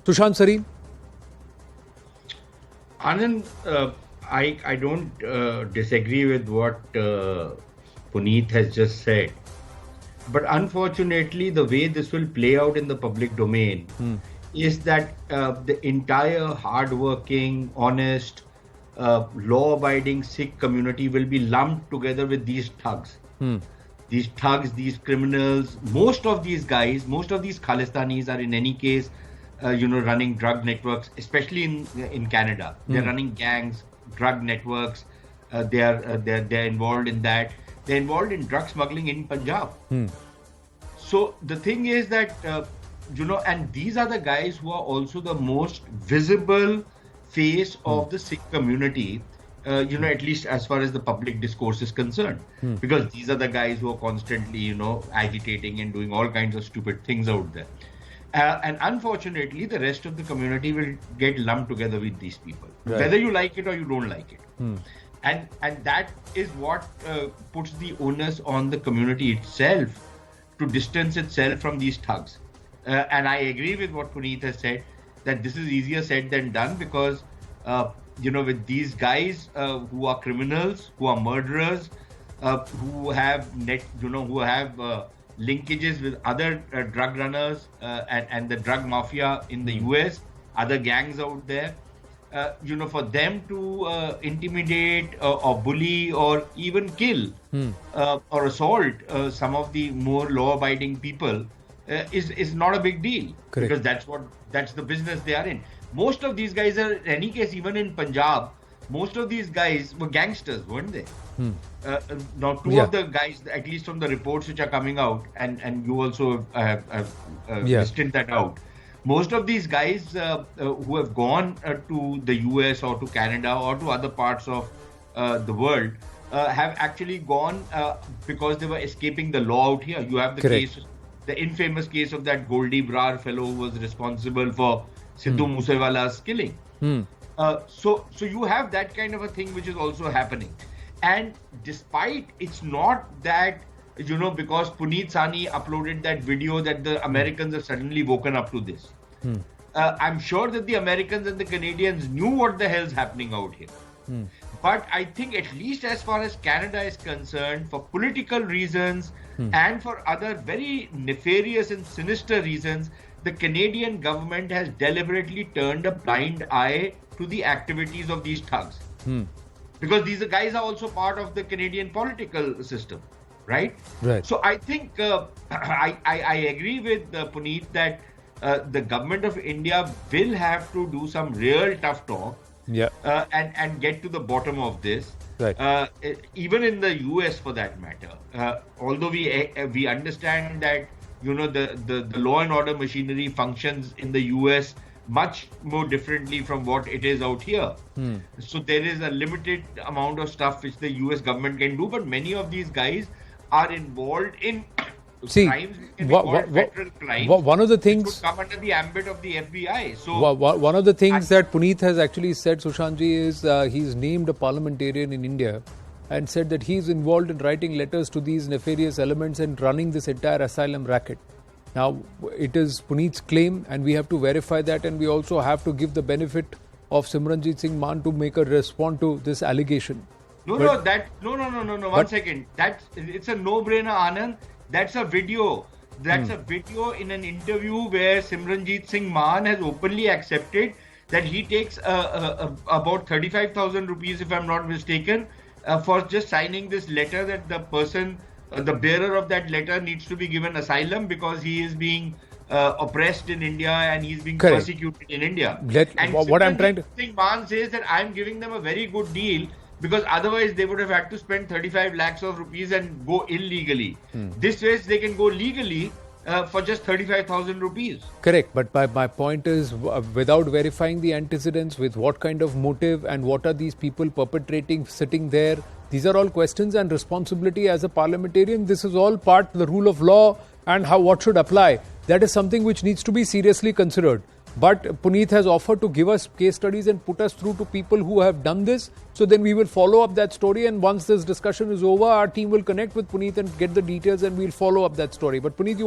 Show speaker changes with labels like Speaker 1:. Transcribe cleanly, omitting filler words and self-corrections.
Speaker 1: Tushant Sareen?
Speaker 2: Anand, I don't disagree with what Puneet has just said. But unfortunately, the way this will play out in the public domain is that the entire hardworking, honest, law-abiding Sikh community will be lumped together with these thugs. These thugs, these criminals, most of these guys, most of these Khalistanis are in any case, running drug networks, especially in Canada. They're running gangs, drug networks. They're involved in that. They're involved in drug smuggling in Punjab. So the thing is that, and these are the guys who are also the most visible face of the Sikh community, at least as far as the public discourse is concerned. Because these are the guys who are constantly, agitating and doing all kinds of stupid things out there. And unfortunately, the rest of the community will get lumped together with these people, whether you like it or you don't like it. And that is what puts the onus on the community itself to distance itself from these thugs. And I agree with what Puneet has said, that this is easier said than done because, with these guys who are criminals, who are murderers, who have linkages with other drug runners and the drug mafia in the US, other gangs out there, for them to intimidate or bully or even kill or assault some of the more law-abiding people is not a big deal.
Speaker 1: Correct.
Speaker 2: Because that's the business they are in. Most of these guys are, in any case, even in Punjab, most of these guys were gangsters, weren't they? Now, two of the guys, at least from the reports which are coming out, and you also have listed that out. Most of these guys who have gone to the US or to Canada or to other parts of the world have actually gone because they were escaping the law out here. You have the infamous case of that Gurdwara fellow who was responsible for Sidhu Moosewala's killing. So you have that kind of a thing which is also happening. And despite it's not that, because Puneet Sani uploaded that video that the Americans have suddenly woken up to this. I'm sure that the Americans and the Canadians knew what the hell's happening out here. But I think at least as far as Canada is concerned, for political reasons and for other very nefarious and sinister reasons, the Canadian government has deliberately turned a blind eye to the activities of these thugs. Because these guys are also part of the Canadian political system, right? So I think I agree with Puneet that the government of India will have to do some real tough talk and get to the bottom of this. Even in the US, for that matter. Although we understand that the law and order machinery functions in the US much more differently from what it is out here. So there is a limited amount of stuff which the US government can do, but many of these guys are involved in crimes which can be called federal crimes.
Speaker 1: One of the things
Speaker 2: which would come under the ambit of the FBI.
Speaker 1: So one of the things that Puneet has actually said, Sushantji, is he's named a parliamentarian in India and said that he's involved in writing letters to these nefarious elements and running this entire asylum racket. Now, it is Puneet's claim and we have to verify that, and we also have to give the benefit of Simranjit Singh Mann to make a respond to this allegation.
Speaker 2: No, one second. It's a no-brainer, Anand. That's a video. That's a video in an interview where Simranjit Singh Mann has openly accepted that he takes about 35,000 rupees, if I'm not mistaken, for just signing this letter that the person, the bearer of that letter, needs to be given asylum because he is being oppressed in India and he's being persecuted in India. Singh Mann says that I'm giving them a very good deal because otherwise they would have had to spend 35 lakhs of rupees and go illegally. This way they can go legally for just 35,000 rupees.
Speaker 1: Correct. But my point is, without verifying the antecedents, with what kind of motive and what are these people perpetrating sitting there, these are all questions and responsibility as a parliamentarian. This is all part of the rule of law and what should apply. That is something which needs to be seriously considered. But Puneet has offered to give us case studies and put us through to people who have done this. So then we will follow up that story, and once this discussion is over, our team will connect with Puneet and get the details and we'll follow up that story. But Puneet, you want